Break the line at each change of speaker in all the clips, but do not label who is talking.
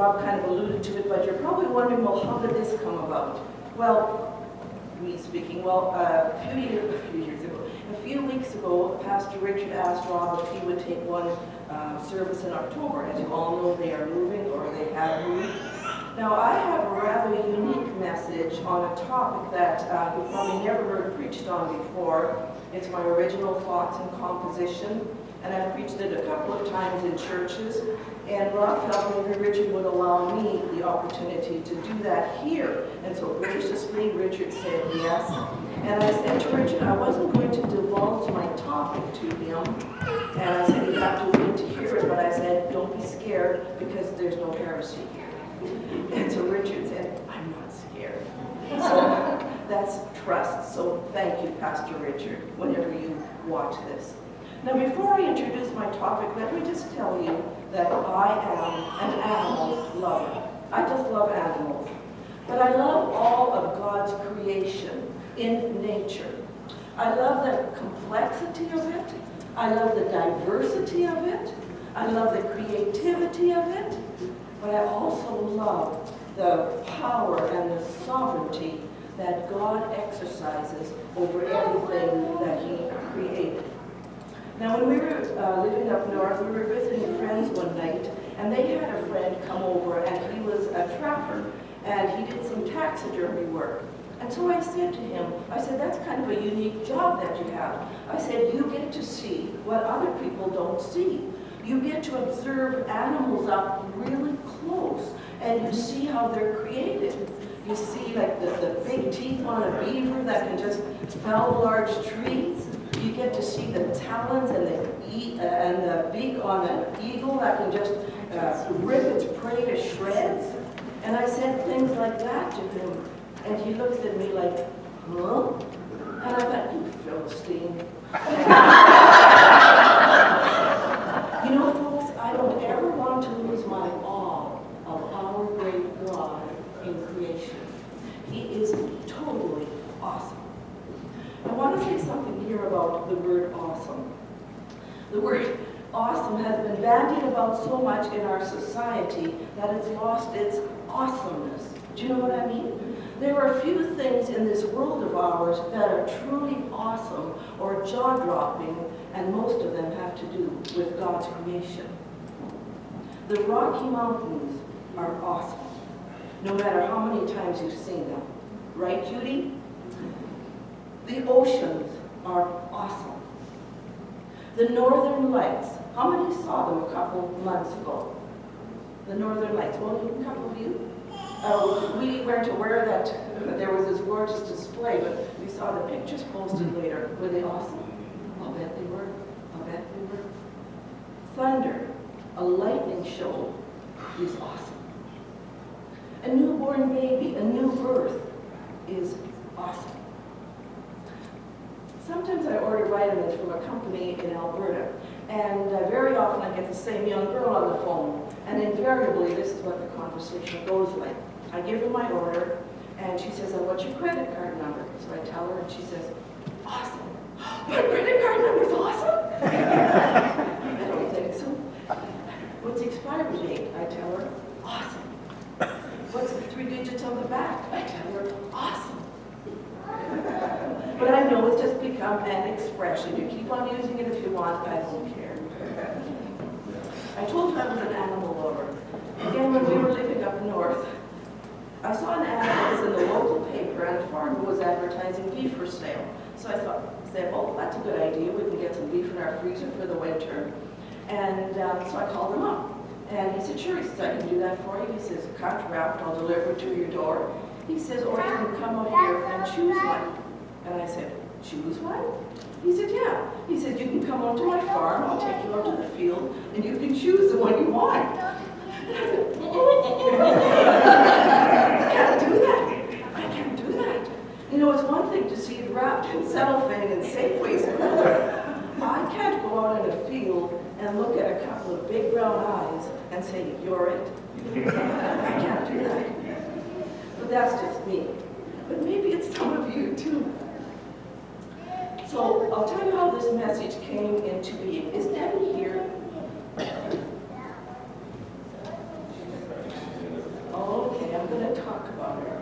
Rob kind of alluded to it, but you're probably wondering, well, how did this come about? Well, me speaking, well, a few weeks ago, Pastor Richard asked Rob if he would take one service in October. As you all know, they are moving, or they have moved. Now, I have a rather unique message on a topic that you've probably never heard preached on before. It's my original thoughts and composition, and I've preached it a couple of times in churches, and Rob felt maybe Richard would allow me the opportunity to do that here. And so graciously, Richard said yes. And I said to Richard, I wasn't going to divulge my topic to him, and I said he'd have to wait to hear it, but I said, don't be scared, because there's no heresy here. And so Richard said, I'm not scared. So that's trust. So thank you, Pastor Richard, whenever you watch this. Now, before I introduce my topic, let me just tell you that I am an animal lover. I just love animals. But I love all of God's creation in nature. I love the complexity of it. I love the diversity of it. I love the creativity of it. But I also love the power and the sovereignty that God exercises over everything that He created. Now, when we were living up north, we were visiting friends one night, and they had a friend come over, and he was a trapper, and he did some taxidermy work. And so I said to him, I said, that's kind of a unique job that you have. I said, you get to see what other people don't see. You get to observe animals up really close, and you see how they're created. You see like the big teeth on a beaver that can just fell large trees. You get to see the talons and the beak on an eagle that can just rip its prey to shreds. And I said things like that to him, and he looks at me like, huh? And I thought, you Philistine. You know, folks, I don't ever want to lose my awe of our great God in creation. He is totally awesome. I want to say something here about the word awesome. The word awesome has been bandied about so much in our society that it's lost its awesomeness. Do you know what I mean? There are few things in this world of ours that are truly awesome or jaw-dropping, and most of them have to do with God's creation. The Rocky Mountains are awesome, no matter how many times you've seen them. Right, Judy? The oceans are awesome. The Northern Lights, how many saw them a couple months ago? The Northern Lights, well, a couple of you? We weren't aware that there was this gorgeous display, but we saw the pictures posted later. Were they awesome? I'll bet they were. I'll bet they were. Thunder, a lightning show, is awesome. A newborn baby, a new birth, is awesome. Sometimes I order vitamins from a company in Alberta, and very often I get the same young girl on the phone, and invariably this is what the conversation goes like. I give her my order, and she says, what's your credit card number? So I tell her, and she says, awesome. My credit card number's awesome? I don't think so. What's the expiry date? I tell her, awesome. What's the 3 digits on the back? I tell her, awesome. But I know it's just become an expression. You keep on using it if you want, I don't care. I told you I was an animal lover. Again, when we were living up north, I saw an ad that was in the local paper, and a farmer was advertising beef for sale. So I said, well, that's a good idea. We can get some beef in our freezer for the winter. And so I called him up. And he said, sure. He says, I can do that for you. He says, cut, wrapped, I'll deliver it to your door. He says, or you can come up here and choose one. And I said, choose one? He said, yeah. He said, you can come onto my farm, I'll take you out to the field, and you can choose the one you want. And I said, I can't do that. I can't do that. You know, it's one thing to see it wrapped in cellophane and Safeway's cooler. I can't go out in a field and look at a couple of big brown eyes and say, you're it. I can't do that. But that's just me. But maybe it's some of you too. So I'll tell you how this message came into being. Is Debbie here? to talk about her.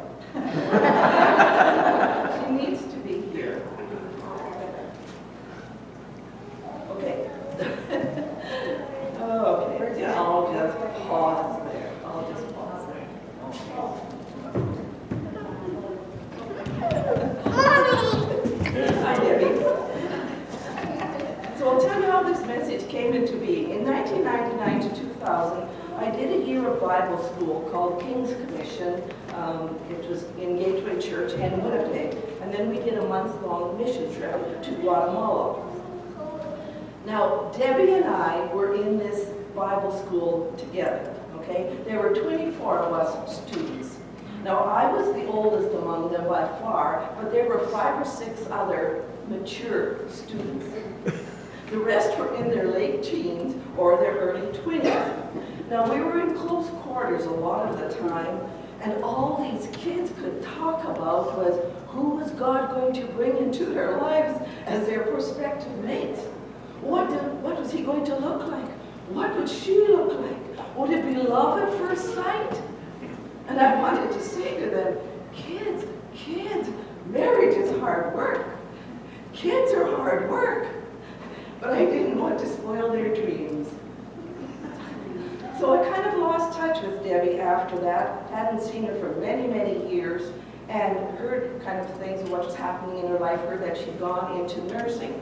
She needs to be here. Okay. Okay, yeah, I'll just pause there. Hi, Debbie. So I'll tell you how this message came into being. In 1999 to 2000, I did a year of Bible school called King's Commission. It was in Gateway Church in Winnipeg. And then we did a month-long mission trip to Guatemala. Now, Debbie and I were in this Bible school together, okay? There were 24 of us students. Now, I was the oldest among them by far, but there were 5 or 6 other mature students. The rest were in their late teens or their early 20s. Now, we were in close quarters a lot of the time, and all these kids could talk about was who was God going to bring into their lives as their prospective mates. What was he going to look like? What would she look like? Would it be love at first sight? And I wanted to say to them, kids, marriage is hard work. Kids are hard work. But I didn't want to spoil their dreams. So I kind of lost touch with Debbie after that. Hadn't seen her for many, many years, and heard kind of things of what was happening in her life, heard that she'd gone into nursing.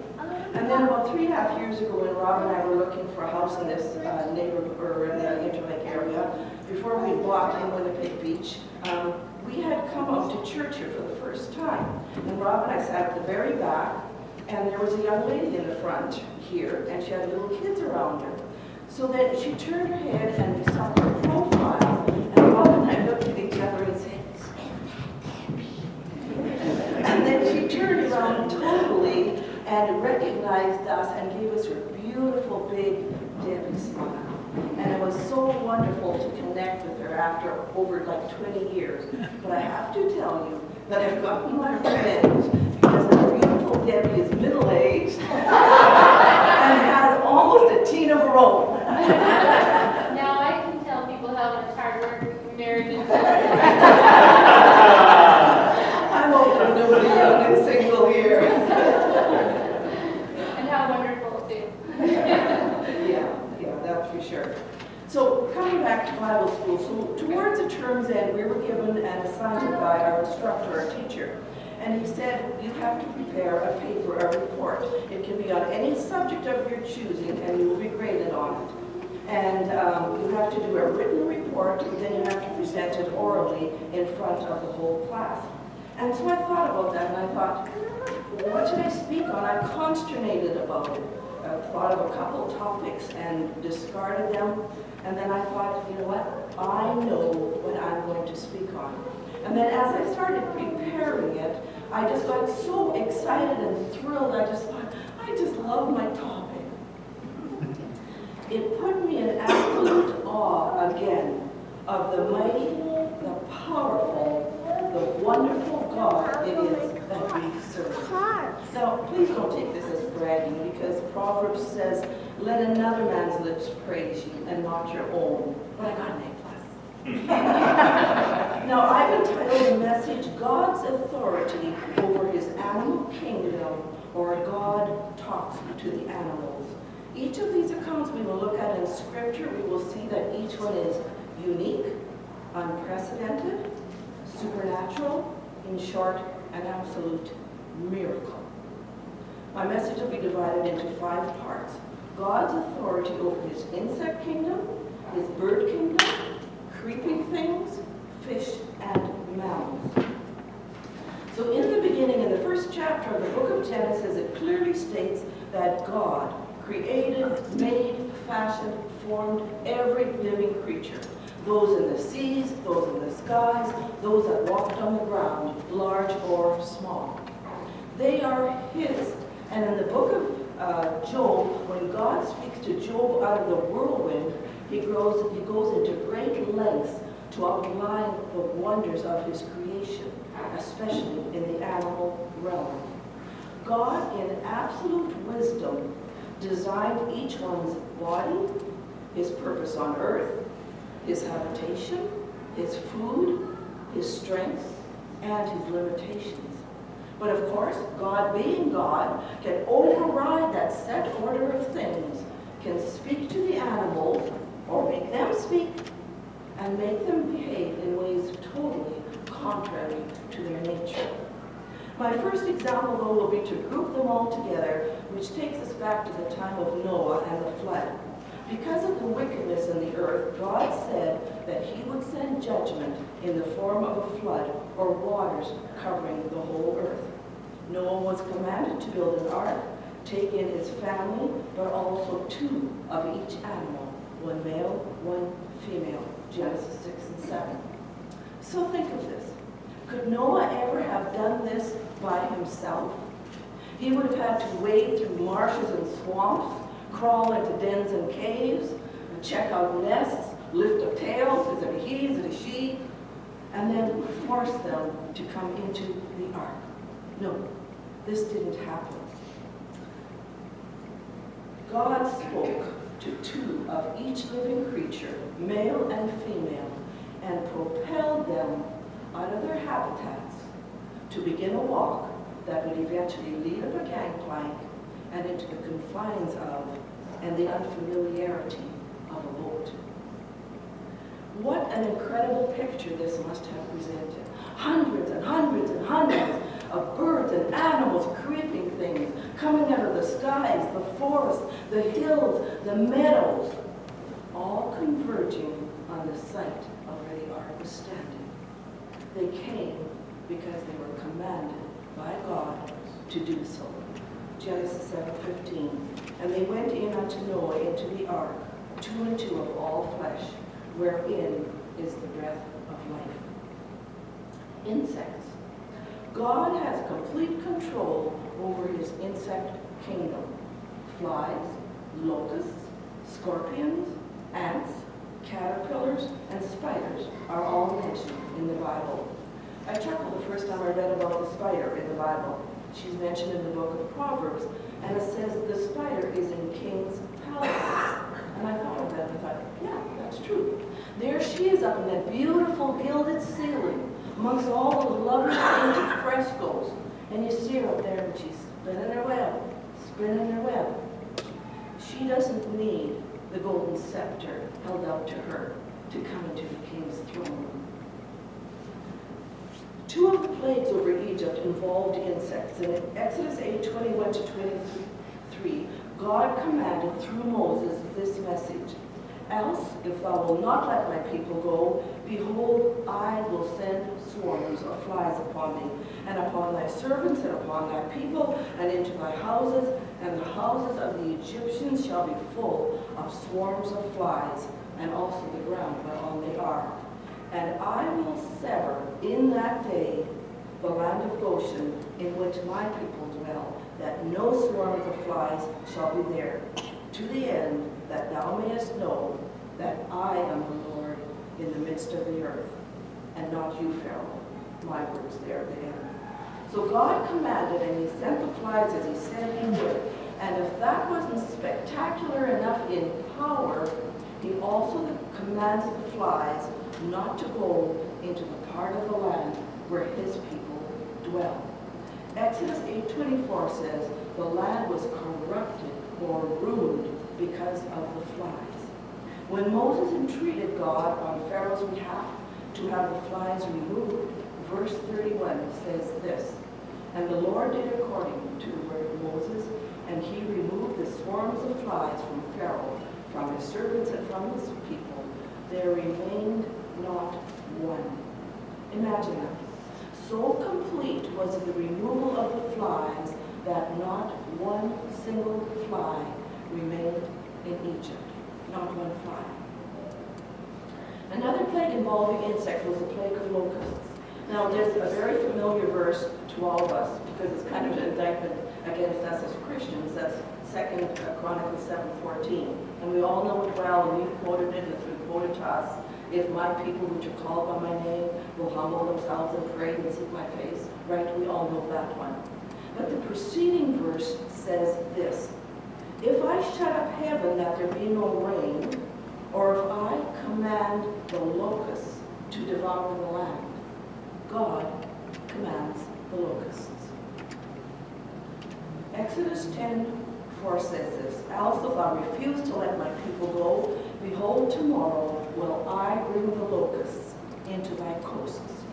And then about 3.5 years ago, when Rob and I were looking for a house in this neighborhood, or in the Interlake area, before we bought in Winnipeg Beach, we had come out to church here for the first time. And Rob and I sat at the very back, and there was a young lady in the front here, and she had little kids around her. So then she turned her head, and we saw her profile, and Rob and I looked at each other and said, and then she turned around totally and recognized us and gave us her beautiful big Debbie smile. And it was so wonderful to connect with her after over like 20 years. But I have to tell you that I've gotten my revenge because the beautiful Debbie is middle-aged and has almost a teen of her own.
Now I can tell people how much hard work marriage is.
I'm older, nobody young and single here.
And how wonderful too.
Yeah, that's for sure. So coming back to Bible school, so towards the term's end, we were given an assignment by our instructor, our teacher. And he said, you have to prepare a paper, a report. It can be on any subject of your choosing, and you will be graded on it. And you have to do a written report, and then you have to present it orally in front of the whole class. And so I thought about that, and I thought, what should I speak on? I consternated about it. I thought of a couple topics and discarded them. And then I thought, you know what? I know what I'm going to speak on. And then as I started preparing it, I just got so excited and thrilled. I just thought, I just love my topic. It put me in absolute awe again of the mighty, the powerful, the wonderful God it is that we serve. Now, please don't take this as bragging, because Proverbs says, let another man's lips praise you and not your own. But I got an A+. Now, I've entitled the message, God's Authority Over His Animal Kingdom, or God Talks to the Animals. Each of these accounts we will look at in Scripture. We will see that each one is unique, unprecedented, supernatural, in short, an absolute miracle. My message will be divided into 5 parts. God's authority over his insect kingdom, his bird kingdom, creeping things, fish, and mammals. So in the beginning, in the first chapter of the book of Genesis, it clearly states that God created, made, fashioned, formed every living creature. Those in the seas, those in the skies, those that walked on the ground, large or small. They are his. And in the book of Job, when God speaks to Job out of the whirlwind, he goes into great lengths to outline the wonders of his creation, especially in the animal realm. God, in absolute wisdom, designed each one's body, his purpose on earth, his habitation, his food, his strengths, and his limitations. But of course, God being God, can override that set order of things, can speak to the animals, or make them speak, and make them behave in ways totally contrary to their nature. My first example, though, will be to group them all together, which takes us back to the time of Noah and the flood. Because of the wickedness in the earth, God said that he would send judgment in the form of a flood or waters covering the whole earth. Noah was commanded to build an ark, take in his family, but also 2 of each animal, 1 male, 1 female, Genesis 6 and 7. So think of this. Could Noah ever have done this by himself? He would have had to wade through marshes and swamps, crawl into dens and caves, check out nests, lift up tails, is it a he, is it a she, and then force them to come into the ark. No, this didn't happen. God spoke to 2 of each living creature, male and female, and propelled them out of their habitats to begin a walk that would eventually lead up a gangplank and into the confines of and the unfamiliarity of a boat. What an incredible picture this must have presented. Hundreds and hundreds and hundreds of birds and animals, creeping things, coming out of the skies, the forests, the hills, the meadows, all converging on the site of where the ark was standing. They came because they were commanded by God to do so. Genesis 7:15. And they went in unto Noah into the ark, 2 and 2 of all flesh, wherein is the breath of life. Insects. God has complete control over his insect kingdom. Flies, locusts, scorpions, ants, caterpillars, and spiders are all mentioned in the Bible. I chuckled the first time I read about the spider in the Bible. She's mentioned in the book of Proverbs, and it says the spider is in kings' palaces. And I thought of that, and I thought, yeah, that's true. There she is up in that beautiful gilded ceiling, amongst all those lovely painted frescoes. And you see her up there, and she's spinning her web, spinning her web. She doesn't need the golden scepter held out to her to come into the king's throne room. 2 of the plagues over Egypt involved insects. And in Exodus 8:21 to 23, God commanded through Moses this message: Else, if thou wilt not let my people go, behold, I will send swarms of flies upon thee, and upon thy servants, and upon thy people, and into thy houses, and the houses of the Egyptians shall be full of swarms of flies, and also the ground whereon they are. And I will sever in that day the land of Goshen, in which my people dwell, that no swarms of flies shall be there, to the end that thou mayest know that I am the Lord in the midst of the earth, and not you, Pharaoh. My words there at the end. So God commanded, and he sent the flies as he said he would. And if that wasn't spectacular enough in power, he also commands the flies not to go into the part of the land where his people dwell. Exodus 8:24 says, the land was corrupted or ruined because of the flies. When Moses entreated God on Pharaoh's behalf to have the flies removed, verse 31 says this: And the Lord did according to the word of Moses, and he removed the swarms of flies from Pharaoh, from his servants and from his people. There remained not one. Imagine that. So complete was the removal of the flies that not one single fly remained in Egypt. Not one fly. Another plague involving insects was the plague of locusts. Now, there's a very familiar verse to all of us, because it's kind of an indictment against us as Christians. That's 2 Chronicles 7:14. And we all know it well, and we've quoted it, and it's been quoted to us. If my people, which are called by my name, will humble themselves and pray and seek my face. Right? We all know that one. But the preceding verse says this: If I shut up heaven that there be no rain, or if I command the locusts to devour the land, God commands the locusts. Exodus 10:4 says this, "Else if I refuse to let my people go, behold, tomorrow will I bring the locusts into thy coasts."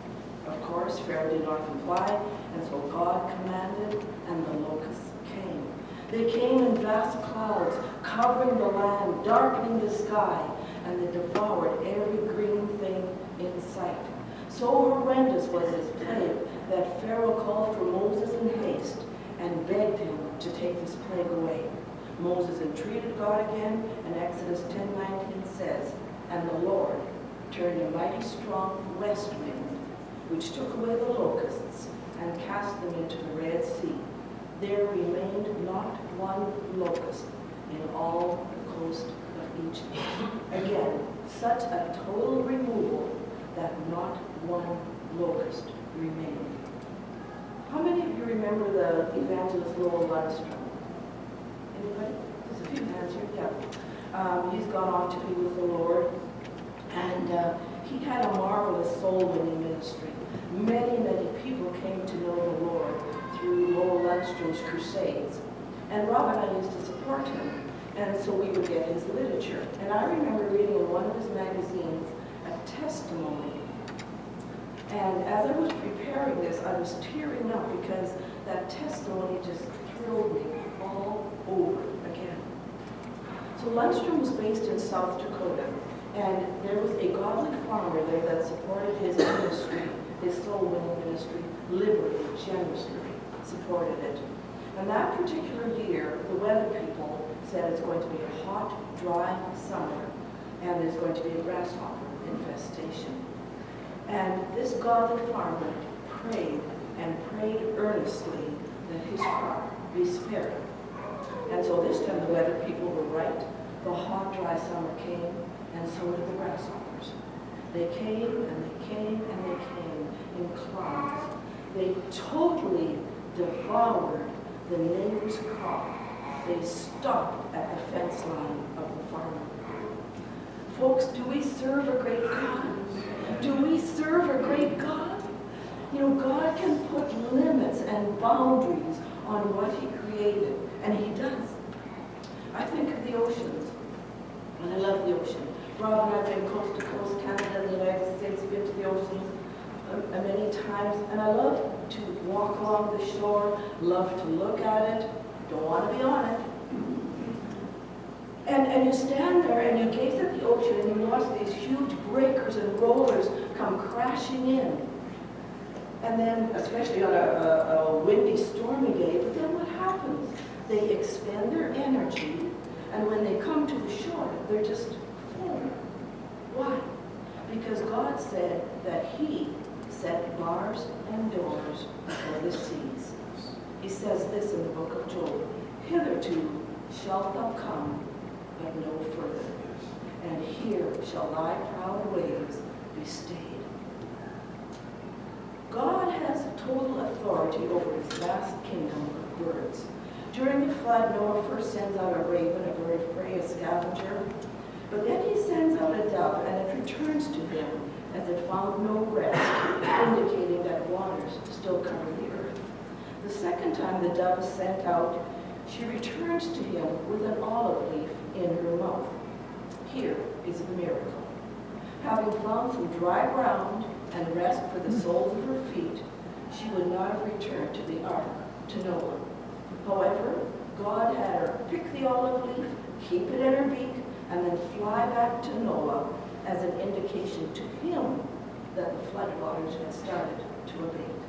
Of course, Pharaoh did not comply, and so God commanded, and the locusts came. They came in vast clouds, covering the land, darkening the sky, and they devoured every green thing in sight. So horrendous was this plague that Pharaoh called for Moses in haste and begged him to take this plague away. Moses entreated God again, and Exodus 10:19 says, "And the Lord turned a mighty strong west wind, which took away the locusts and cast them into the Red Sea. There remained not one locust in all the coast of Egypt." Again, such a total removal that not one locust remained. How many of you remember the evangelist Lowell Lundstrom? Anybody? There's a few hands here. Yeah. He's gone on to be with the Lord, and he had a marvelous soul-winning ministry. Many people came to know the Lord through Lowell Lundstrom's crusades. And Rob and I used to support him, and so we would get his literature. And I remember reading in one of his magazines a testimony. And as I was preparing this, I was tearing up because that testimony just thrilled me all over again. So Lundstrom was based in South Dakota, and there was a godly farmer there that supported his ministry, his soul-winning ministry, liberally, generously supported it. And that particular year, the weather people said it's going to be a hot, dry summer, and there's going to be a grasshopper infestation. And this godly farmer prayed and prayed earnestly that his crop be spared. And so this time the weather people were right. The hot, dry summer came, and so did the grasshoppers. They came, and they came, and they came in clouds. They totally devoured the neighbor's crop. They stopped at the fence line of the farmer. Folks, do we serve a great God? Do we serve a great God? You know, God can put limits and boundaries on what he created, and he does. I think of the oceans, and I love the ocean. Rob and I have been coast to coast, Canada and the United States, been to the oceans many times, and I love to walk along the shore, love to look at it, don't want to be on it. And you stand there and you gaze at the ocean and you watch these huge breakers and rollers come crashing in. And then, especially on a windy, stormy day, but then what happens? They expend their energy, and when they come to the shore, they're just full. Why? Because God said that he set bars and doors for the seas. He says this in the book of Job, "Hitherto shalt thou come, but no further, and here shall thy proud waves be stayed." God has total authority over his vast kingdom of birds. During the flood, Noah first sends out a raven, a bird of prey, a scavenger, but then he sends out a dove, and it returns to him as it found no rest, indicating that waters still cover the earth. The second time the dove is sent out, she returns to him with an olive leaf in her mouth. Here is the miracle. Having found some dry ground and rest for the soles of her feet, she would not have returned to the ark to Noah. However, God had her pick the olive leaf, keep it in her beak, and then fly back to Noah as an indication to him that the floodwaters had started to abate.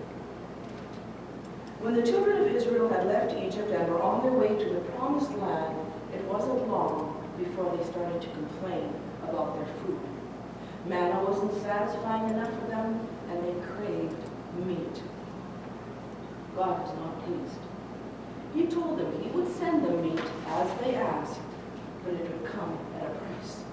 When the children of Israel had left Egypt and were on their way to the promised land, it wasn't long before they started to complain about their food. Manna wasn't satisfying enough for them, and they craved meat. God was not pleased. He told them he would send them meat as they asked, but it would come at a price.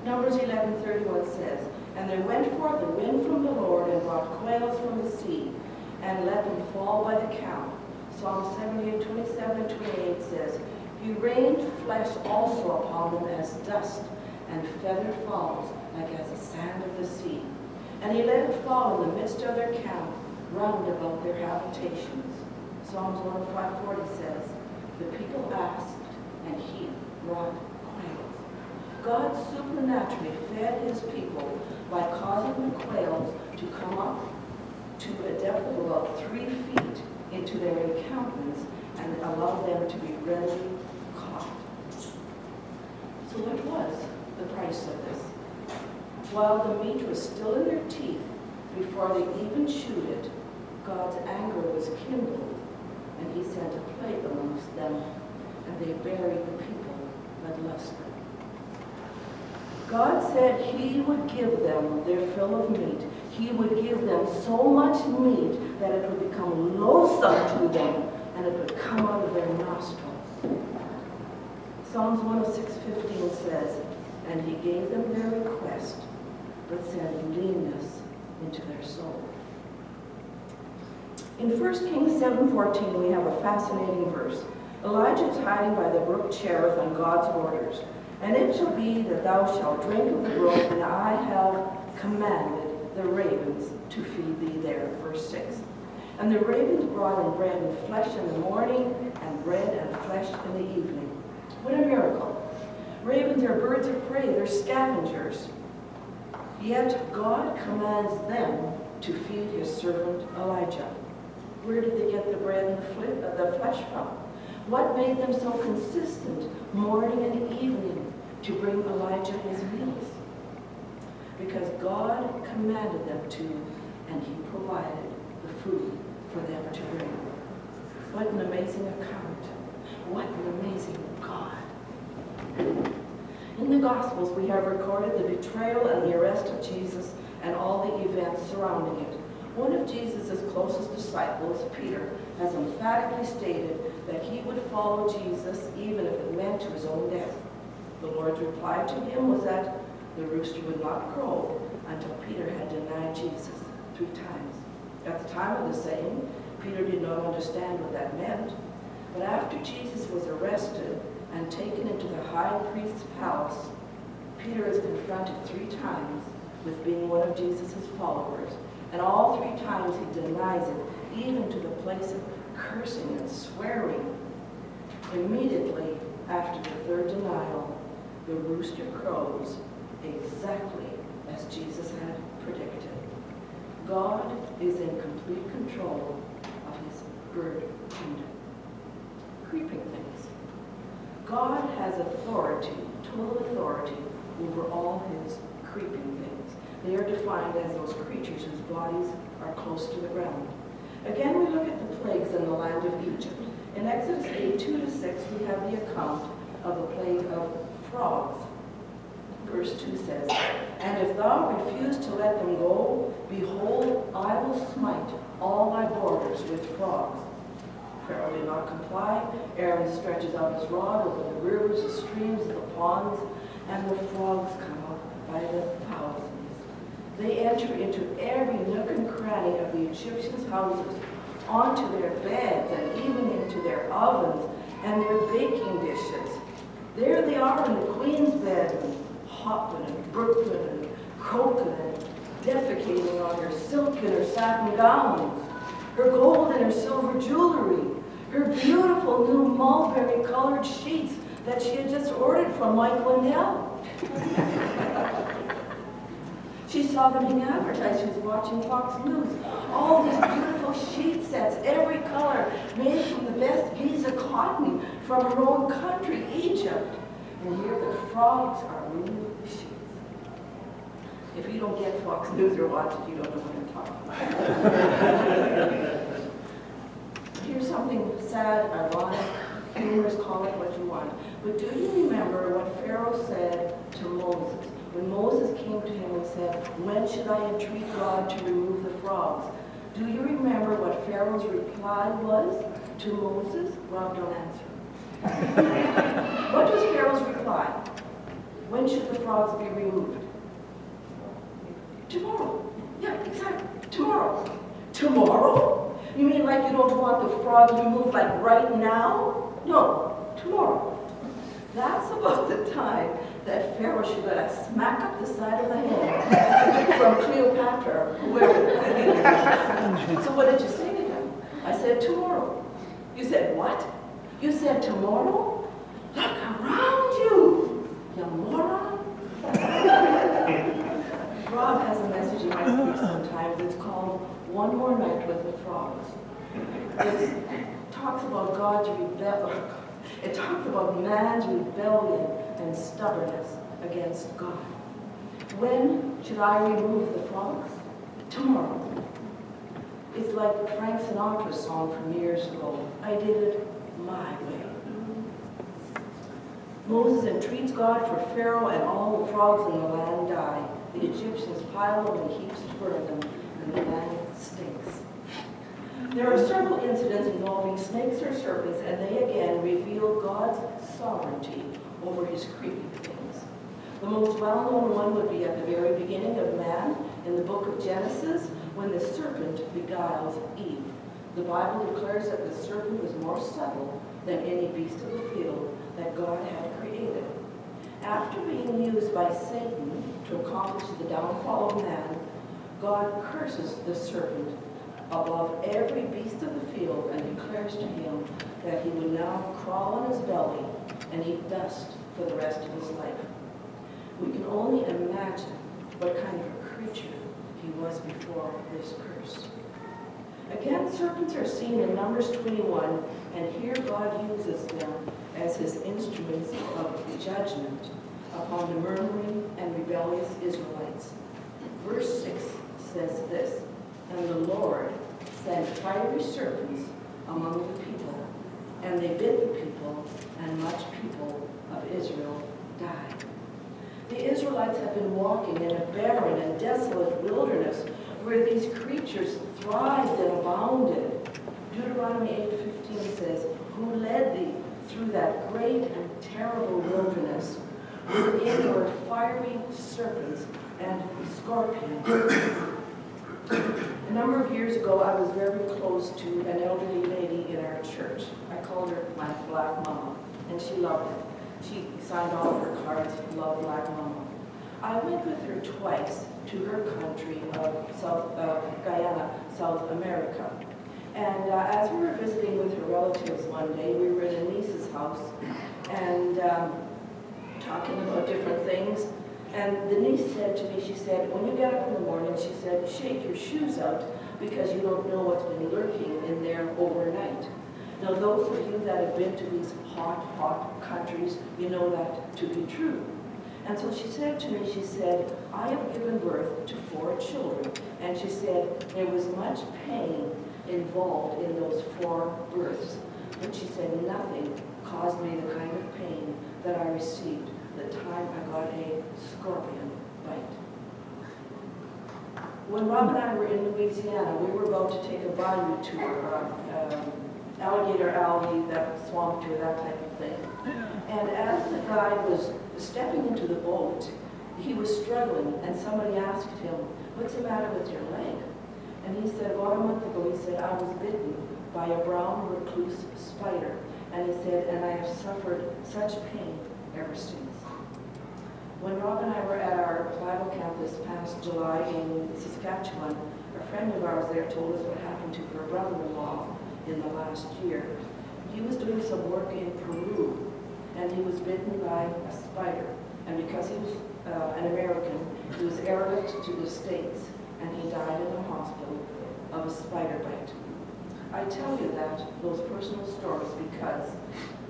Numbers 11:31 says, "And there went forth a wind from the Lord and brought quails from the sea, and let them fall by the count." Psalm 78:27 and 28 says, "He rained flesh also upon them as dust, and feathered fowls like as the sand of the sea. And he let it fall in the midst of their camp, round about their habitations. Psalms 105:40 says, the people asked, and he brought quails. God supernaturally fed his people by causing the quails to come up to a depth of about 3 feet into their encampments and allow them to be readily caught. So what was the price of this? While the meat was still in their teeth, before they even chewed it, God's anger was kindled, and he sent a plague amongst them, and they buried the people that lusted. God said he would give them their fill of meat. He would give them so much meat that it would become loathsome to them, and it would come out of their nostrils. Psalms 106:15 says, and he gave them their request, but sent leanness into their soul. In 1 Kings 7:14, we have a fascinating verse. Elijah is hiding by the brook Cherith on God's orders. And it shall be that thou shalt drink of the brook, and I have commanded the ravens to feed thee there. Verse 6. And the ravens brought in bread and flesh in the morning, and bread and flesh in the evening. What a miracle. Ravens are birds of prey, they're scavengers. Yet God commands them to feed his servant Elijah. Where did they get the bread and the flesh from? What made them so consistent morning and evening to bring Elijah his meals? Because God commanded them to, and he provided the food for them to bring. What an amazing account. What an amazing God. In the Gospels, we have recorded the betrayal and the arrest of Jesus and all the events surrounding it. One of Jesus' closest disciples, Peter, has emphatically stated that he would follow Jesus even if it meant to his own death. The Lord's reply to him was that the rooster would not crow until Peter had denied Jesus 3 times. At the time of the saying, Peter did not understand what that meant, but after Jesus was arrested and taken into the high priest's palace, Peter is confronted 3 times with being one of Jesus' followers, and all 3 times he denies it, even to the place of cursing and swearing. Immediately after the 3rd denial, the rooster crows exactly as Jesus had predicted. God is in complete control of his bird kingdom. Creeping things. God has authority, total authority, over all his creeping things. They are defined as those creatures whose bodies are close to the ground. Again, we look at the plagues in the land of Egypt. In Exodus 8:2-6, we have the account of the plague of frogs. Verse 2 says, and if thou refuse to let them go, behold, I will smite all thy borders with frogs. Pharaoh did not comply. Aaron stretches out his rod over the rivers, the streams, the ponds, and the frogs come up by the thousands. They enter into every nook and cranny of the Egyptians' houses, onto their beds, and even into their ovens and their baking dishes. There they are in the queen's bed, and hopping and burping and croaking and defecating on her silk and her satin gowns, her gold and her silver jewelry, her beautiful new mulberry-colored sheets that she had just ordered from Mike Lindell. She saw them being advertised. She was watching Fox News. All these beautiful sheet sets, every color, made from the best Giza cotton from her own country, Egypt. And here the frogs are ruining the sheets. If you don't get Fox News or watch it, you don't know what I'm talking about. Here's something sad, ironic, humorous, call it what you want. But do you remember what Pharaoh said to Moses? When Moses came to him and said, when should I entreat God to remove the frogs? Do you remember what Pharaoh's reply was to Moses? Rob, don't answer. What was Pharaoh's reply? When should the frogs be removed? Tomorrow. Yeah, exactly. Tomorrow. Tomorrow? You mean like you don't want the frogs removed like right now? No, tomorrow. That's about the time that Pharaoh should get a smack up the side of the head from Cleopatra, or whoever. So what did you say to him? I said, tomorrow. You said, what? You said tomorrow? Look around you, you moron. Rob has a message he might preach sometimes. It's called One More Night with the Frogs. It talks about God's rebellion. It talks about man's rebellion and stubbornness against God. When should I remove the frogs? Tomorrow. It's like Frank Sinatra's song from years ago. I did it my way. Moses entreats God for Pharaoh and all the frogs in the land die. The Egyptians pile them in heaps to burn them, and the land stinks. There are several incidents involving snakes or serpents, and they again reveal God's sovereignty over his creeping things. The most well-known one would be at the very beginning of man in the book of Genesis, when the serpent beguiles Eve. The Bible declares that the serpent was more subtle than any beast of the field that God had created. After being used by Satan to accomplish the downfall of man, God curses the serpent above every beast of the field and declares to him that he would now crawl on his belly and eat dust for the rest of his life. We can only imagine what kind of a creature he was before this curse. Again, serpents are seen in Numbers 21, and here God uses them as his instruments of judgment upon the murmuring and rebellious Israelites. Verse 6 says this, and the Lord sent fiery serpents among the people, and they bit the people, and much people of Israel died. The Israelites have been walking in a barren and desolate wilderness where these creatures thrived and abounded. Deuteronomy 8:15 says, who led thee through that great and terrible wilderness, wherein were fiery serpents and scorpions. A number of years ago, I was very close to an elderly lady in our church. I called her my Black Mama, and she loved it. She signed all of her cards, Love Black Mama. I went with her twice to her country of Guyana, South America. And as we were visiting with her relatives one day, we were in a niece's house and talking about different things. And the niece said to me, she said, when you get up in the morning, she said, shake your shoes out because you don't know what's been lurking in there overnight. Now, those of you that have been to these hot countries, you know that to be true. And so she said to me, she said, I have given birth to 4 children. And she said, there was much pain involved in those 4 births. But she said, nothing caused me the kind of pain that I received the time I got a scorpion bite. When Rob and I were in Louisiana, we were about to take a Bayview tour, Alligator Alley, that swamp tour, that type of thing. And as the guy was stepping into the boat, he was struggling, and somebody asked him, what's the matter with your leg? And he said, about a month ago, he said, I was bitten by a brown recluse spider. And he said, and I have suffered such pain ever since. When Rob and I were at our Bible camp this past July in Saskatchewan, a friend of ours there told us what happened to her brother-in-law in the last year. He was doing some work in Peru, and he was bitten by a spider. And because he was an American, he was airlifted to the States, and he died in the hospital of a spider bite. I tell you that, those personal stories, because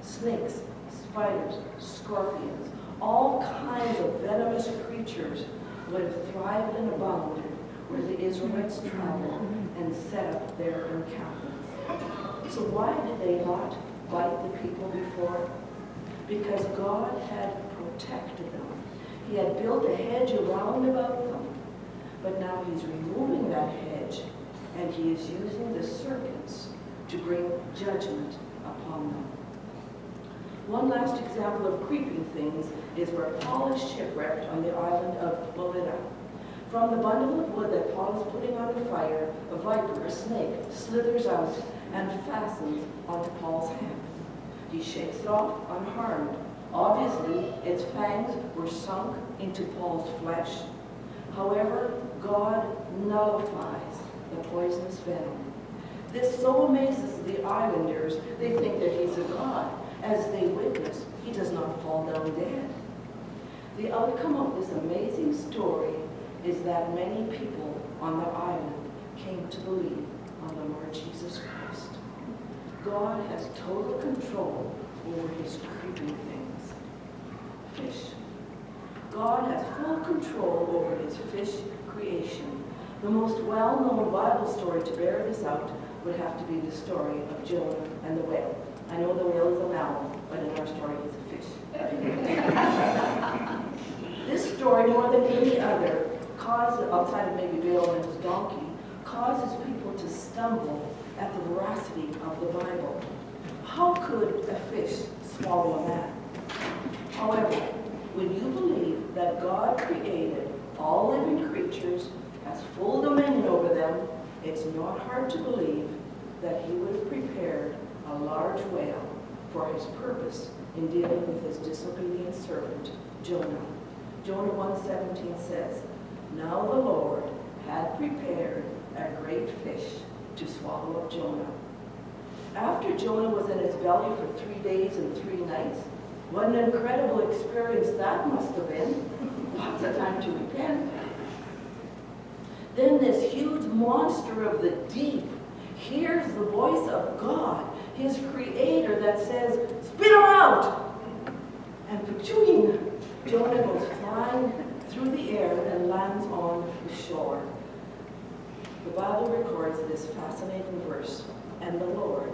snakes, spiders, scorpions, all kinds of venomous creatures would have thrived and abounded where the Israelites traveled and set up their encampments. So why did they not bite the people before? Because God had protected them. He had built a hedge around about them. But now he's removing that hedge, and he is using the serpents to bring judgment upon them. One last example of creeping things is where Paul is shipwrecked on the island of Melita. From the bundle of wood that Paul is putting on the fire, a viper, a snake, slithers out and fastens onto Paul's hand. He shakes it off unharmed, Obviously, its fangs were sunk into Paul's flesh. However, God nullifies the poisonous venom. This so amazes the islanders, they think that he's a god. As they witness, he does not fall down dead. The outcome of this amazing story is that many people on the island came to believe on the Lord Jesus Christ. God has total control over his creeping things. Fish. God has full control over his fish creation. The most well-known Bible story to bear this out would have to be the story of Jonah and the whale. I know the whale is a mammal, but in our story he's a fish. This story, more than any other, outside of maybe Balaam and his donkey, causes people to stumble at the veracity of the Bible. How could a fish swallow a man? However, when you believe that God created all living creatures, has full dominion over them, it's not hard to believe that he would have prepared a large whale for his purpose in dealing with his disobedient servant, Jonah. Jonah 1:17 says, "Now the Lord had prepared a great fish to swallow up Jonah." After Jonah was in his belly for 3 days and 3 nights, what an incredible experience that must have been. Lots of time to repent. Then this huge monster of the deep hears the voice of God, his creator, that says, "Spit him out!" And patchoing, Jonah goes flying through the air and lands on the shore. The Bible records this fascinating verse, "And the Lord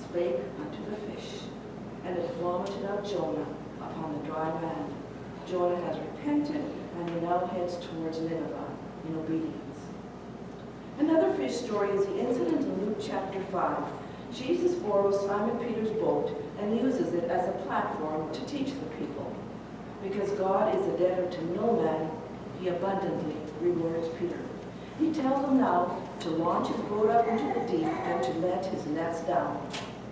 spake unto the fish, and it vomited out Jonah upon the dry land." Jonah has repented, and he now heads towards Nineveh in obedience. Another fish story is the incident in Luke chapter 5. Jesus borrows Simon Peter's boat and uses it as a platform to teach the people. Because God is a debtor to no man, he abundantly rewards Peter. He tells him now to launch his boat up into the deep and to let his nets down.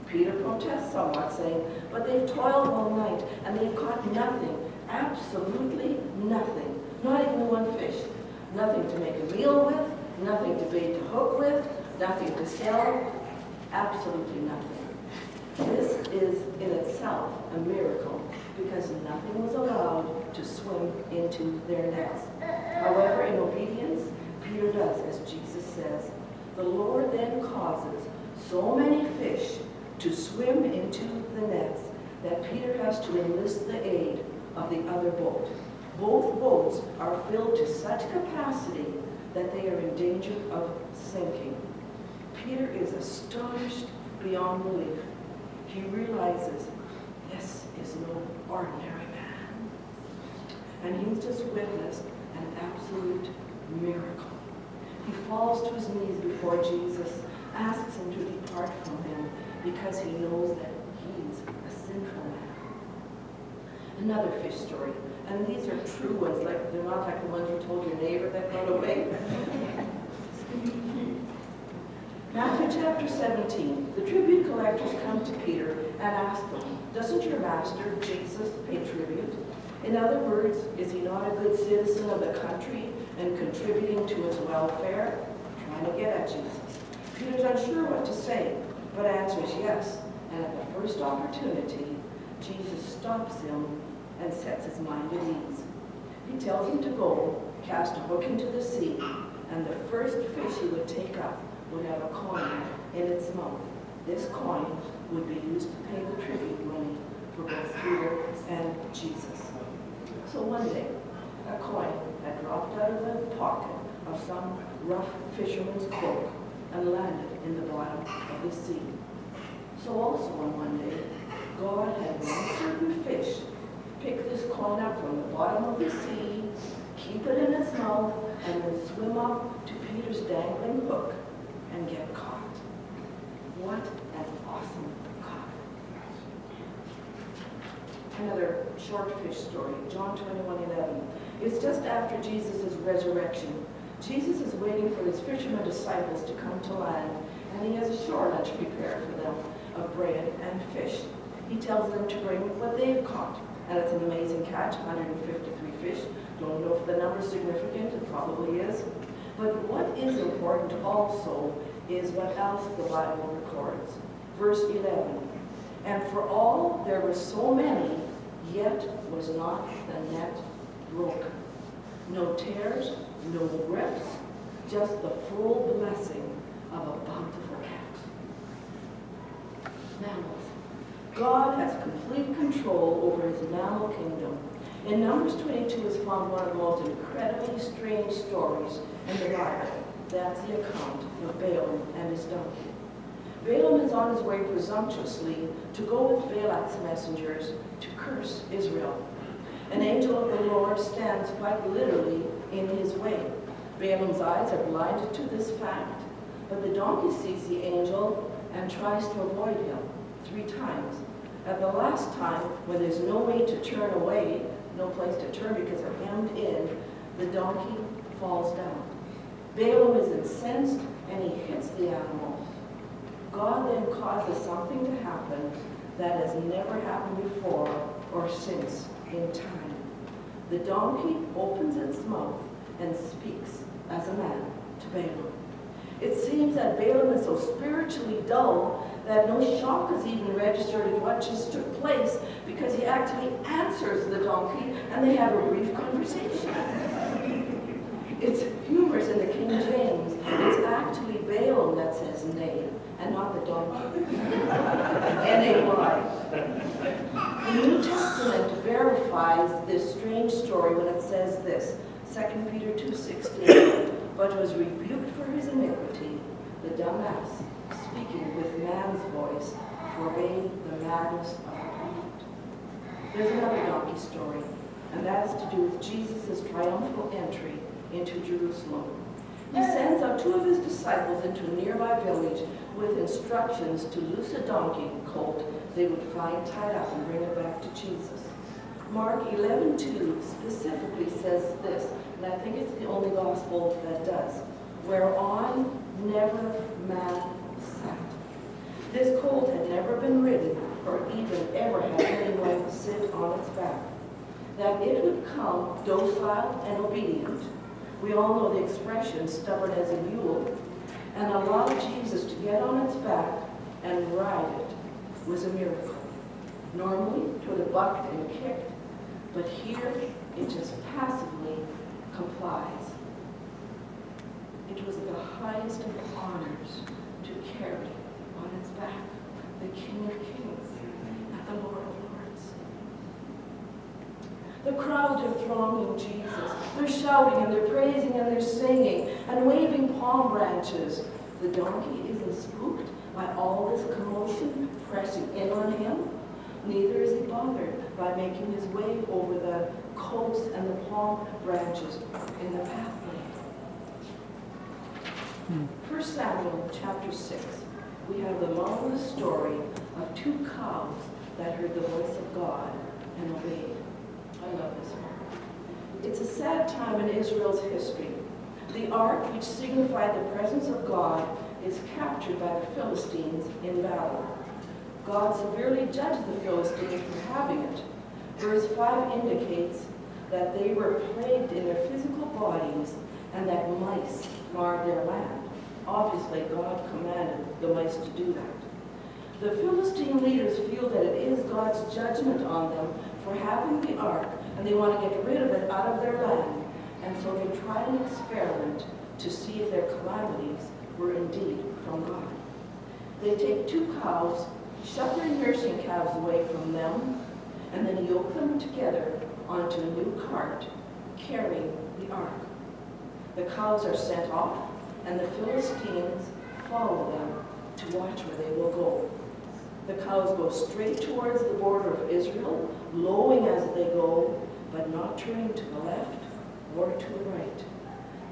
Peter protests somewhat, saying, "But they've toiled all night and they've caught nothing, absolutely nothing, not even one fish. Nothing to make a meal with, nothing to bait to hook with, nothing to sell, absolutely nothing." This is in itself a miracle because nothing was allowed to swim into their nets. However, in obedience, Peter does as Jesus says. The Lord then causes so many fish to swim into the nets that Peter has to enlist the aid of the other boat. Both boats are filled to such capacity that they are in danger of sinking. Peter is astonished beyond belief. He realizes this is no ordinary man. And he's just witnessed an absolute miracle. He falls to his knees before Jesus, asks him to depart from him because he knows that he's a sinful man. Another fish story. And these are true ones, like they're not like the ones you told your neighbor that got away. Matthew chapter 17, the tribute collectors come to Peter and ask him, "Doesn't your master, Jesus, pay tribute?" In other words, is he not a good citizen of the country and contributing to its welfare? Trying to get at Jesus. Peter's unsure what to say, but answers yes. And at the first opportunity, Jesus stops him and sets his mind at ease. He tells him to go, cast a hook into the sea, and the first fish he would take up would have a coin in its mouth. This coin would be used to pay the tribute money for both Peter and Jesus. So one day, a coin had dropped out of the pocket of some rough fisherman's cloak and landed in the bottom of the sea. So also on one day, God had one certain fish pick this coin up from the bottom of the sea, keep it in its mouth, and then swim up to Peter's dangling hook and get caught. What an awesome God. Another short fish story, John 21:11. It's just after Jesus' resurrection. Jesus is waiting for his fishermen disciples to come to land, and he has a shore lunch prepared for them of bread and fish. He tells them to bring what they've caught, and it's an amazing catch, 153 fish. Don't know if the number's significant, it probably is. But what is important also is what else the Bible records. Verse 11, and for all there were so many, yet was not the net broken. No tears, no rips, just the full blessing of a bountiful catch. Mammals. God has complete control over his mammal kingdom. In Numbers 22 is found one of the most incredibly strange stories in the Bible. That's the account of Balaam and his donkey. Balaam is on his way presumptuously to go with Balak's messengers to curse Israel. An angel of the Lord stands quite literally in his way. Balaam's eyes are blinded to this fact, but the donkey sees the angel and tries to avoid him 3 times. At the last time, when there's no way to turn away, no place to turn because they're hemmed in, the donkey falls down. Balaam is incensed and he hits the animal. God then causes something to happen that has never happened before or since in time. The donkey opens its mouth and speaks as a man to Balaam. It seems that Balaam is so spiritually dull that no shock is even registered at what just took place because he actually answers the donkey and they have a brief conversation. It's humorous in the King James. It's actually Balaam that says nay and not the donkey. N-A-Y. The New Testament verifies this strange story when it says this, 2 Peter 2:16, but was rebuked for his iniquity, the dumb ass, speaking with man's voice, forbade the madness of the prophet. There's another donkey story, and that is to do with Jesus' triumphal entry into Jerusalem. He sends out 2 of his disciples into a nearby village with instructions to loose a donkey colt they would find tied up and bring it back to Jesus. Mark 11:2 specifically says this, and I think it's the only gospel that does, whereon never man sat. This colt had never been ridden or even ever had anyone sit on its back. That it would come docile and obedient. We all know the expression, stubborn as a mule, and allow Jesus to get on its back and ride it was a miracle. Normally, it would have bucked and kicked, but here it just passively complies. It was the highest of honors to carry on its back the King of Kings and the Lord of Lords. The crowd are thronging Jesus. They're shouting and they're praising and they're singing and waving palm branches. The donkey isn't spooked by all this commotion pressing in on him. Neither is he bothered by making his way over the coats and the palm branches in the pathway. 1 Samuel chapter 6, we have the marvelous story of 2 cows that heard the voice of God and obeyed. I love this one. It's a sad time in Israel's history. The ark, which signified the presence of God, is captured by the Philistines in battle. God severely judged the Philistines for having it. Verse 5 indicates that they were plagued in their physical bodies and that mice marred their land. Obviously, God commanded the mice to do that. The Philistine leaders feel that it is God's judgment on them for having the ark, and they want to get rid of it out of their land. And so they try an experiment to see if their calamities were indeed from God. They take 2 cows, shut their nursing calves away from them, and then yoke them together onto a new cart carrying the ark. The cows are sent off, and the Philistines follow them to watch where they will go. The cows go straight towards the border of Israel, lowing as they go, but not turning to the left or to the right.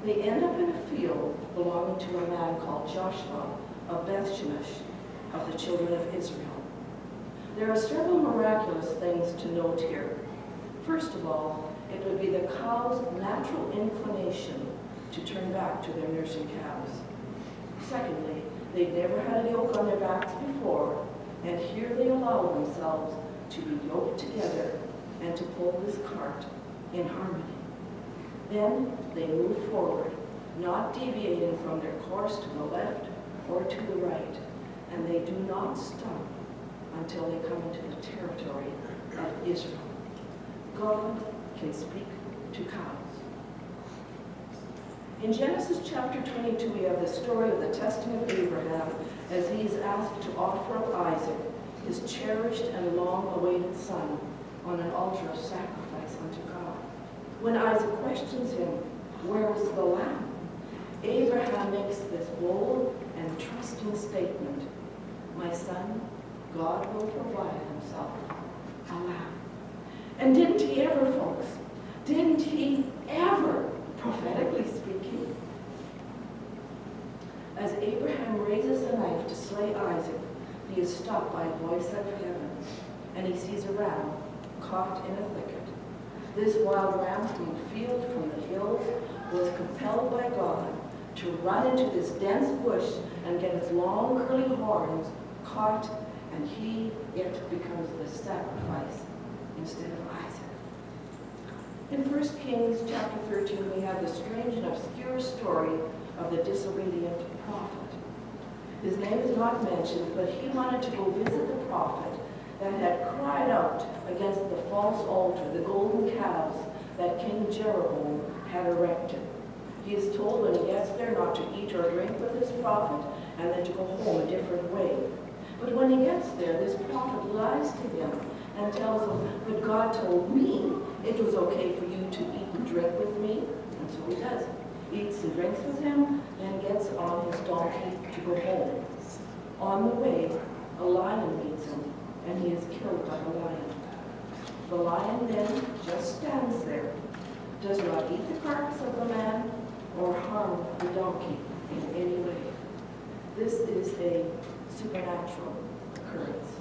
They end up in a field belonging to a man called Joshua of Beth-Shemesh of the children of Israel. There are several miraculous things to note here. First of all, it would be the cow's natural inclination to turn back to their nursing calves. Secondly, they'd never had a yoke on their backs before, and here they allow themselves to be yoked together and to pull this cart in harmony. Then they move forward, not deviating from their course to the left or to the right, and they do not stop until they come into the territory of Israel. God can speak to cows. In Genesis chapter 22, we have the story of the testing of Abraham as he is asked to offer up Isaac, his cherished and long-awaited son, on an altar of sacrifice unto God. When Isaac questions him, "Where is the lamb?" Abraham makes this bold and trusting statement, "My son, God will provide himself a lamb." And didn't he ever, folks? Didn't he ever, prophetically speaking? As Abraham raises a knife to slay Isaac, he is stopped by a voice out of heaven, and he sees a ram caught in a thicket. This wild ram from the field, from the hills, was compelled by God to run into this dense bush and get its long curly horns caught, and it becomes the sacrifice instead of Isaac. In 1 Kings chapter 13, we have the strange and obscure story of the disobedient prophet. His name is not mentioned, but he wanted to go visit the prophet that had cried out against the false altar, the golden calves that King Jeroboam had erected. He is told when he gets there not to eat or drink with this prophet and then to go home a different way. But when he gets there, this prophet lies to him and tells him, "But God told me it was okay for you to eat and drink with me." And so he does. Eats and drinks with him, then gets on his donkey to go home. On the way, a lion meets him, and he is killed by the lion. The lion then just stands there, does not eat the carcass of the man or harm the donkey in any way. This is a supernatural occurrence.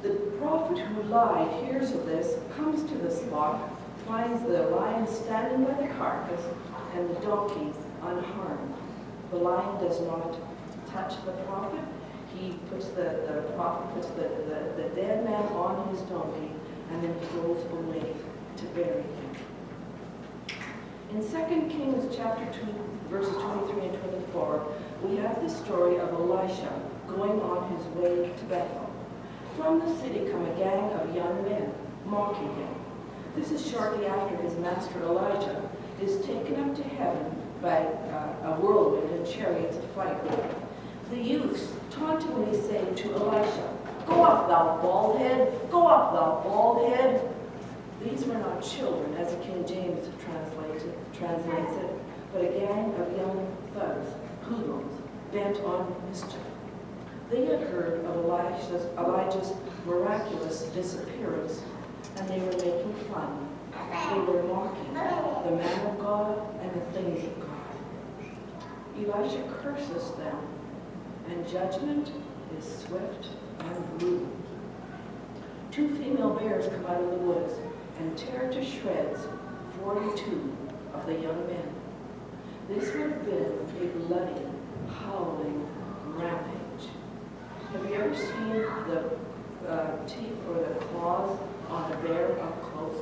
The prophet who lied hears of this, comes to the spot, finds the lion standing by the carcass and the donkey unharmed. The lion does not touch the prophet. The prophet puts the dead man on his donkey, and then he goes away to bury him. In 2 Kings chapter 2, verses 23 and 24, we have the story of Elisha going on his way to Bethel. From the city come a gang of young men, mocking him. This is shortly after his master Elijah is taken up to heaven by a whirlwind and chariots of fire. The youths tauntingly say to Elisha, "Go up, thou bald head! Go up, thou bald head!" These were not children, as the King James translates it, but a gang of young thugs, hoodlums, bent on mischief. They had heard of Elijah's miraculous disappearance, and they were making fun. They were mocking the man of God and the things of God. Elisha curses them, and judgment is swift and brutal. 2 female bears come out of the woods and tear to shreds 42 of the young men. This would have been a bloody, howling rampage. Have you ever seen the teeth or the claws on a bear up close?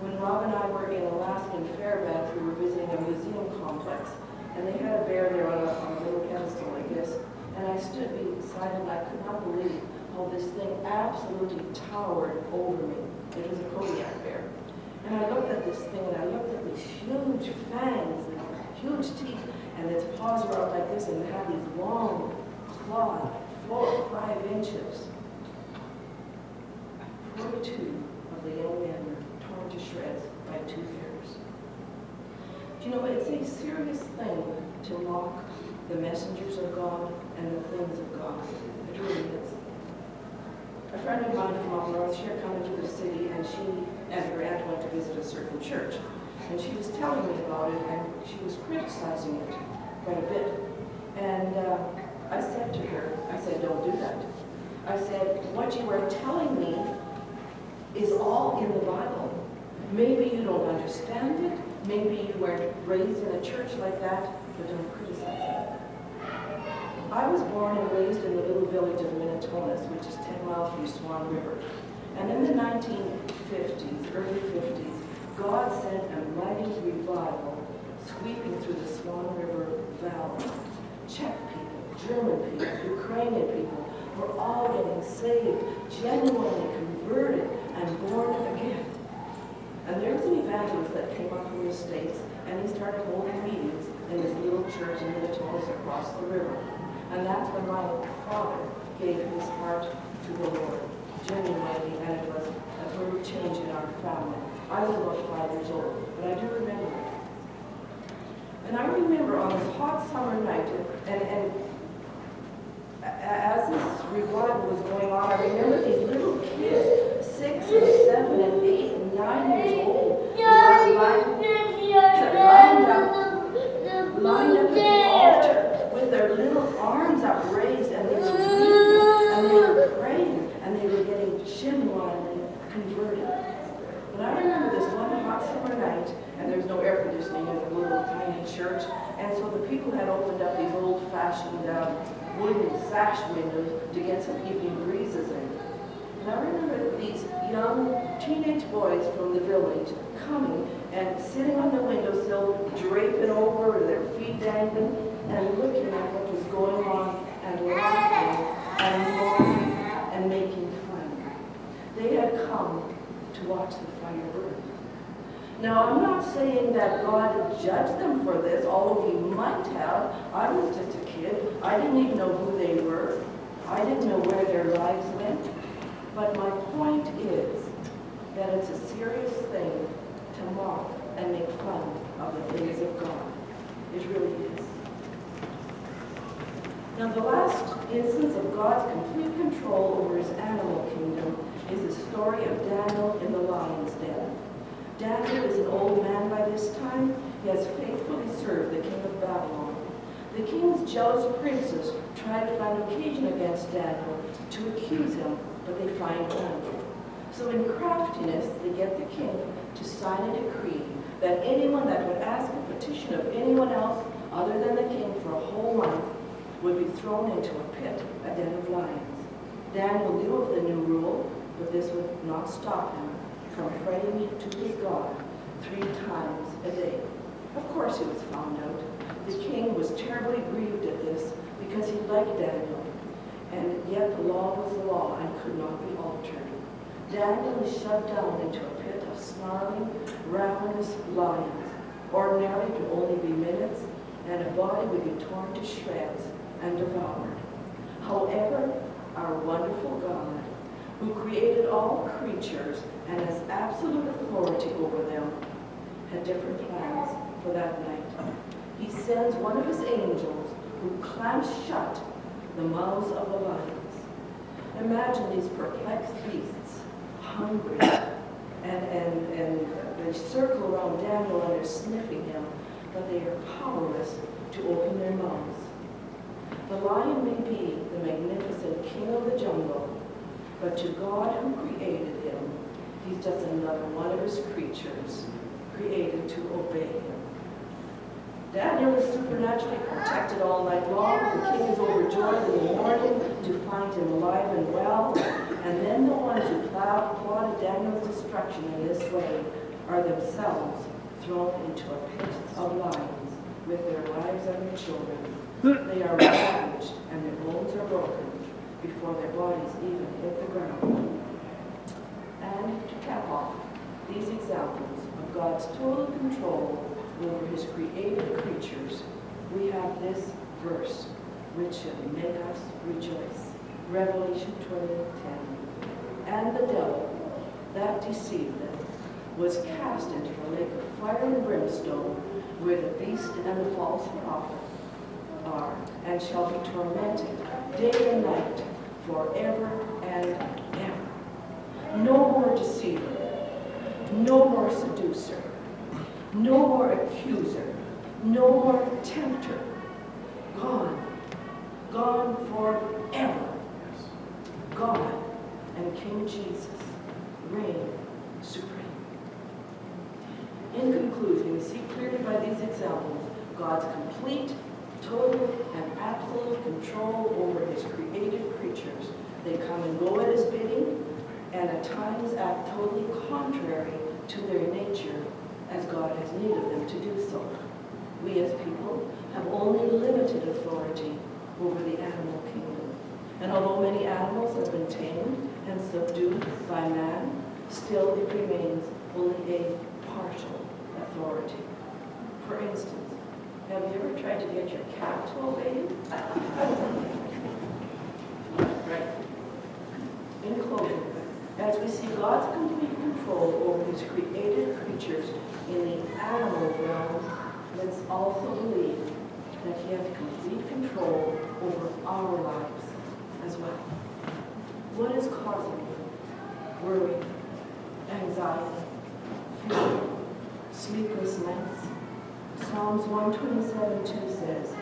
When Rob and I were in Alaska in Fairbanks, we were visiting a museum complex, and they had a bear there on a little pedestal like this, and I stood beside him, and I could not believe how this thing absolutely towered over me. It was a Kodiak bear. And I looked at this thing, and I looked at these huge fangs and huge teeth, and its paws were out like this, and it had these long claws, 4 or 5 inches. 42 of the young men were torn to shreds by 2 bears. Do you know, it's a serious thing to mock the messengers of God and the things of God. It really is. A friend of mine from up north, she had come into the city, and she and her aunt went to visit a certain church. And she was telling me about it, and she was criticizing it quite a bit. And I said to her, "Don't do that." I said, "What you are telling me is all in the Bible. Maybe you don't understand it. Maybe you weren't raised in a church like that, but don't criticize it." I was born and raised in the little village of Minnetonka, which is 10 miles from Swan River. And in the 1950s, early 50s, God sent a mighty revival sweeping through the Swan River Valley. Czech people, German people, Ukrainian people were all getting saved, genuinely converted, and born again. And there was an evangelist that came up from the States, and he started holding meetings in his little church in the Atolls across the river. And that's when my father gave his heart to the Lord, genuinely, and it was a great change in our family. I was about 5 years old, but I do remember it. And I remember on this hot summer night, and as this revival was going on, I remember these little kids, 6 and 7 and 8 and 9 years old, lined up at the altar with their little arms upraised, and they were weeping, and they were praying, and they were getting genuinely converted. But I remember this one hot summer night, and there was no air conditioning in the little tiny church, and so the people had opened up these old-fashioned wooden sash windows to get some evening breezes in. And I remember these young teenage boys from the village coming and sitting on the windowsill, draping over, their feet dangling, and looking at what was going on, and laughing, and mourning, and making fun. They had come to watch the fire burn. Now, I'm not saying that God judged them for this, although he might have. I was just a kid. I didn't even know who they were. I didn't know where their lives went. But my point is that it's a serious thing to mock and make fun of the things of God. It really is. Now, the last instance of God's complete control over his animal kingdom is the story of Daniel in the lion's den. Daniel is an old man by this time. He has faithfully served the king of Babylon. The king's jealous princes try to find occasion against Daniel to accuse him, but they find none. So in craftiness, they get the king to sign a decree that anyone that would ask a petition of anyone else other than the king for a whole month would be thrown into a pit, a den of lions. Daniel knew of the new rule, but this would not stop him from praying to his God 3 times a day. Of course he was found out. The king was terribly grieved at this because he liked Daniel, and yet the law was the law and could not be altered. Daniel is shoved down into a pit of snarling, ravenous lions. Ordinarily it would only be minutes, and a body would be torn to shreds and devoured. However, our wonderful God, who created all creatures and has absolute authority over them, had different plans for that night. He sends one of his angels who clamps shut the mouths of the lions. Imagine these perplexed beasts, hungry, and they circle around Daniel and they're sniffing him, but they are powerless to open their mouths. The lion may be the magnificent king of the jungle, but to God who created him, he's just another one of his creatures, created to obey him. Daniel is supernaturally protected all night long. The king is overjoyed in the morning to find him alive and well. And then the ones who plotted Daniel's destruction in this way are themselves thrown into a pit of lions with their wives and their children. They are ravaged and their bones are broken before their bodies even hit the ground. And to cap off these examples of God's total control over his created creatures, we have this verse which should make us rejoice. Revelation 20:10. And the devil that deceived them was cast into the lake of fire and brimstone, where the beast and the false prophet are, and shall be tormented day and night forever and ever. No more deceiver, no more seducer, no more accuser, no more tempter. Gone, gone forever. God and King Jesus reign supreme. In conclusion, we see clearly by these examples God's complete, total, and absolute control over his created creatures. They come and go at his bidding, and at times act totally contrary to their nature as God has needed them to do so. We as people have only limited authority over the animal kingdom. And although many animals have been tamed and subdued by man, still it remains only a partial authority. For instance, have you ever tried to get your cat to obey you? Right. In closing, as we see God's complete control over his created creatures in the animal realm, let's also believe that he has complete control over our lives as well. What is causing you worry, anxiety, fear, sleepless nights? Psalms 127:2 says,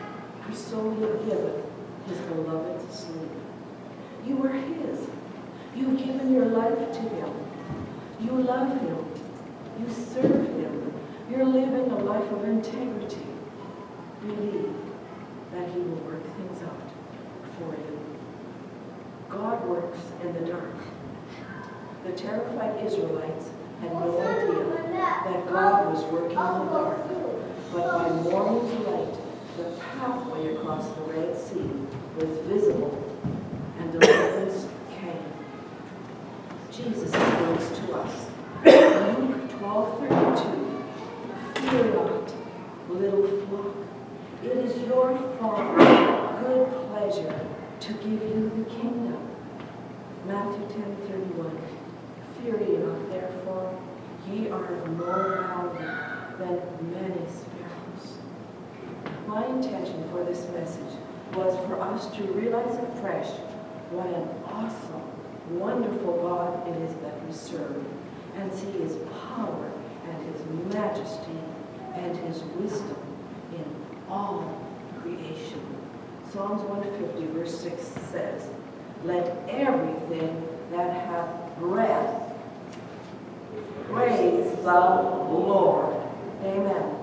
"For so he giveth his beloved sleep." You are his. You've given your life to him. You love him. You serve him. You're living a life of integrity. Believe that he will work things out for you. God works in the dark. The terrified Israelites had no idea that God was working in the dark. But by morning's light, the pathway across the Red Sea was visible and deliverance came. Jesus' words to us. Luke 12:32. Fear not, little flock. It is your Father's good pleasure to give you the kingdom. Matthew 10:31. Fear ye not, therefore, ye are of more value than many sparrows. My intention for this message was for us to realize afresh what an awesome, wonderful God it is that we serve, and see his power and his majesty and his wisdom in all creation. Psalms 150 verse 6 says, "Let everything that hath breath praise the Lord." Amen.